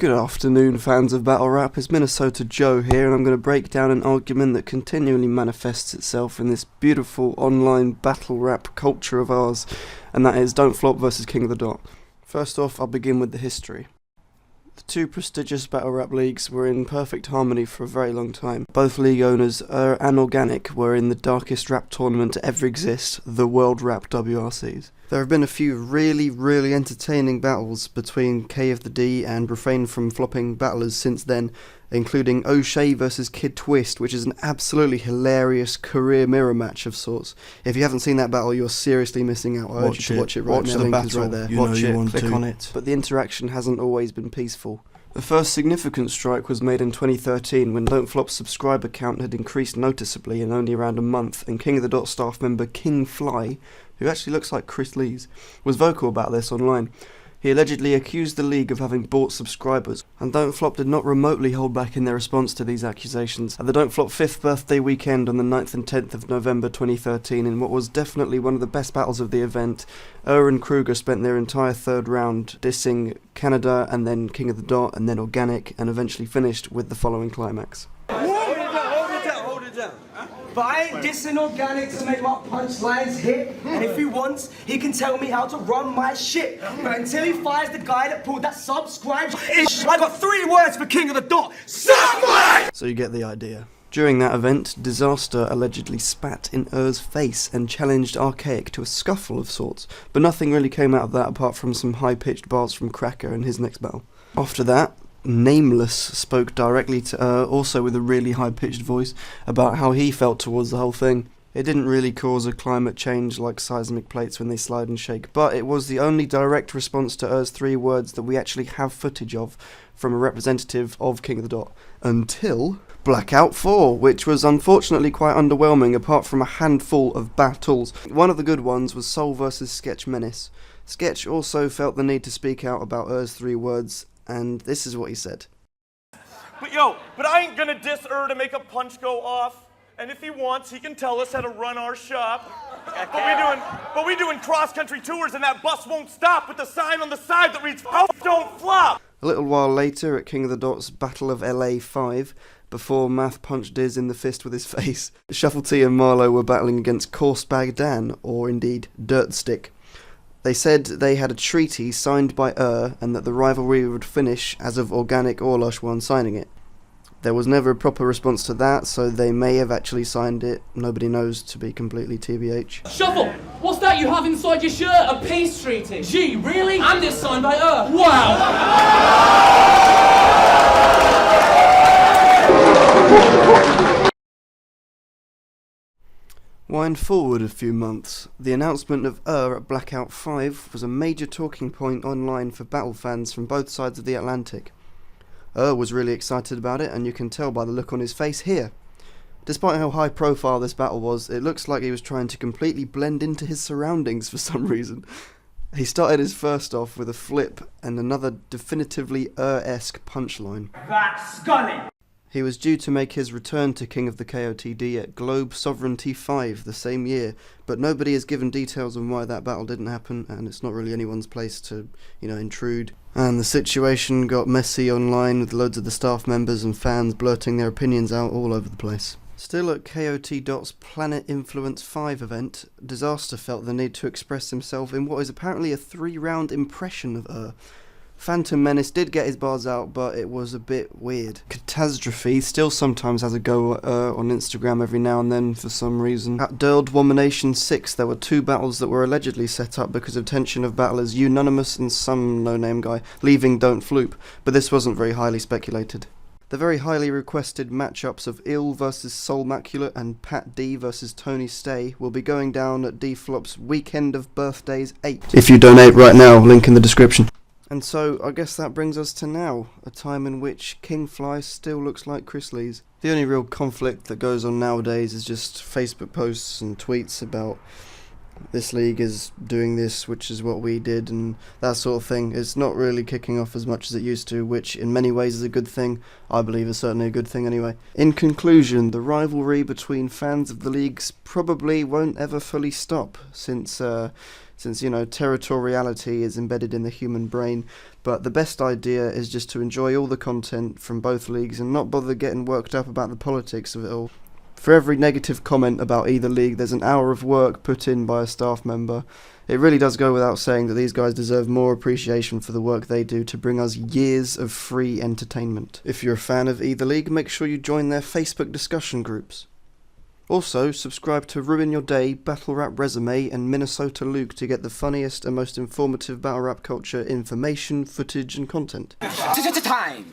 Good afternoon, fans of battle rap. It's Minnesota Joe here, and I'm going to break down an argument that continually manifests itself in this beautiful online battle rap culture of ours, and that is Don't Flop versus King of the Dot. First off, I'll begin with the history. The two prestigious battle rap leagues were in perfect harmony for a very long time. Both league owners, and Organic, were in the darkest rap tournament to ever exist, the World Rap WRCs. There have been a few really entertaining battles between K of the D and Refrain from Flopping battlers since then, including O'Shea vs Kid Twist, which is an absolutely hilarious career mirror match of sorts. If you haven't seen that battle, you're seriously missing out. I urge you to watch it right now. Watch the battle. Right there. Watch it, click on it. But the interaction hasn't always been peaceful. The first significant strike was made in 2013 when Don't Flop's subscriber count had increased noticeably in only around a month, and King of the Dot staff member King Fly, who actually looks like Chris Lees, was vocal about this online. He allegedly accused the league of having bought subscribers, and Don't Flop did not remotely hold back in their response to these accusations. At the Don't Flop 5th birthday weekend on the 9th and 10th of November 2013, in what was definitely one of the best battles of the event, and Kruger spent their entire third round dissing Canada, and then King of the Dot, and then Organic, and eventually finished with the following climax. But I ain't dissing Organic to make my punchlines hit. And if he wants, he can tell me how to run my shit. But until he fires the guy that pulled that subscribe ish, I got 3 words for King of the Dot. Subscribe! So you get the idea. During that event, Disaster allegedly spat in face and challenged Archaic to a scuffle of sorts, but nothing really came out of that apart from some high-pitched bars from Cracker in his next battle. After that, Nameless spoke directly to also with a really high-pitched voice, about how he felt towards the whole thing. It didn't really cause a climate change like seismic plates when they slide and shake, but it was the only direct response to 3 words that we actually have footage of from a representative of King of the Dot. Until Blackout 4, which was unfortunately quite underwhelming apart from a handful of battles. One of the good ones was Soul vs Sketch Menace. Sketch also felt the need to speak out about 3 words, and this is what he said. But I ain't gonna diss to make a punch go off. And if he wants, he can tell us how to run our shop. But we doing cross-country tours, and that bus won't stop with the sign on the side that reads, "Don't flop!" A little while later, at King of the Dot's Battle of LA 5, before Math punched Diz in the fist with his face, Shuffle T and Marlowe were battling against Coarse Bag Dan, or indeed Dirt Stick. They said they had a treaty signed by and that the rivalry would finish as of Organic or Lush One signing it. There was never a proper response to that, so they may have actually signed it. Nobody knows, to be completely TBH. Shuffle! What's that you have inside your shirt? A peace treaty. Gee, really? And it's signed by Wow! Wind forward a few months. The announcement of at Blackout 5 was a major talking point online for battle fans from both sides of the Atlantic. Was really excited about it, and you can tell by the look on his face here. Despite how high profile this battle was, it looks like he was trying to completely blend into his surroundings for some reason. He started his first off with a flip and another definitively esque punchline. That's gunning! He was due to make his return to King of the KOTD at Globe Sovereignty 5 the same year, but nobody has given details on why that battle didn't happen, and it's not really anyone's place to, intrude. And the situation got messy online with loads of the staff members and fans blurting their opinions out all over the place. Still at KOT.'s Planet Influence 5 event, Disaster felt the need to express himself in what is apparently a 3-round impression of Phantom Menace did get his bars out, but it was a bit weird. Catastrophe still sometimes has a go on Instagram every now and then for some reason. At Durled Womanation 6, there were 2 battles that were allegedly set up because of tension of battlers Unanimous and some no-name guy leaving Don't Floop, but this wasn't very highly speculated. The very highly requested matchups of Ill vs Soul Maculate and Pat D vs Tony Stay will be going down at D-Flop's Weekend of Birthdays 8. If you donate right now, link in the description. And so, I guess that brings us to now, a time in which King Fly still looks like Chris Lees. The only real conflict that goes on nowadays is just Facebook posts and tweets about this league is doing this, which is what we did, and that sort of thing. It's not really kicking off as much as it used to, which in many ways is a good thing. I believe is certainly a good thing anyway. In conclusion, the rivalry between fans of the leagues probably won't ever fully stop, since you know, territoriality is embedded in the human brain, but the best idea is just to enjoy all the content from both leagues and not bother getting worked up about the politics of it all. For every negative comment about either league, there's an hour of work put in by a staff member. It really does go without saying that these guys deserve more appreciation for the work they do to bring us years of free entertainment. If you're a fan of either league, make sure you join their Facebook discussion groups. Also, subscribe to Ruin Your Day, BattleRapResume, and Minnesota Luke to get the funniest and most informative battle rap culture information, footage, and content. Time!